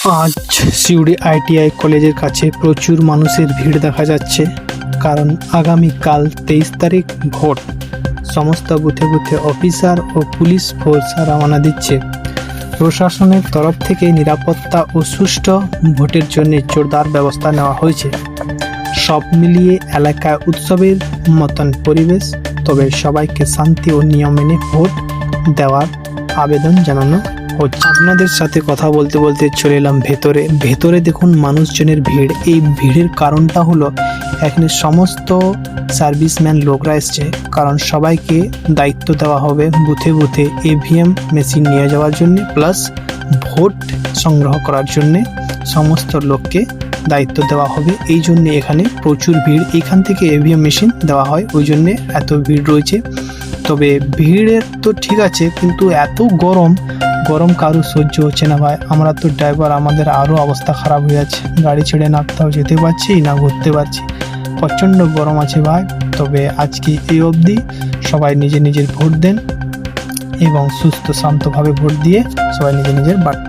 আজ সিউড়ি আইটিআই কলেজের কাছে প্রচুর মানুষের ভিড় দেখা যাচ্ছে, কারণ আগামীকাল 23 তারিখ ভোট। সমস্ত বুথে বুথে অফিসার ও পুলিশ ফোর্স রওনা দিচ্ছে। প্রশাসনের তরফ থেকে নিরাপত্তা ও সুষ্ঠু ভোটের জন্য জোরদার ব্যবস্থা নেওয়া হয়েছে। সব মিলিয়ে এলাকায় উৎসবের মতন পরিবেশ, তবে সবাইকে শান্তি ও নিয়ম মেনে ভোট দেওয়ার আবেদন জানানো হচ্ছে। আপনাদের সাথে কথা বলতে বলতে চলে এলাম ভেতরে দেখুন মানুষজনের ভিড়। এই ভিড়ের কারণটা হলো এখানে সমস্ত সার্ভিসম্যান লোকরা এসছে, কারণ সবাইকে দায়িত্ব দেওয়া হবে বুথে বুথে ইভিএম মেশিন নিয়ে যাওয়ার জন্য, প্লাস ভোট সংগ্রহ করার জন্যে সমস্ত লোককে দায়িত্ব দেওয়া হবে। এই জন্যে এখানে প্রচুর ভিড়। এখান থেকে ইভিএম মেশিন দেওয়া হয়, ওই জন্যে এত ভিড় রয়েছে। তবে ভিড়ের তো ঠিক আছে, কিন্তু এত গরম কারো সহ্য হচ্ছে না ভাই। আমরা তো ড্রাইভার, আমাদের আরও অবস্থা খারাপ হয়ে যাচ্ছে। গাড়ি ছেড়ে না কোথাও যেতে পারছি না ঘুরতে পারছি, প্রচণ্ড গরম আছে ভাই। তবে আজকে এই অবধি সবাই নিজের ভোট দেন এবং সুস্থ শান্তভাবে ভোট দিয়ে সবাই নিজের বাড়ি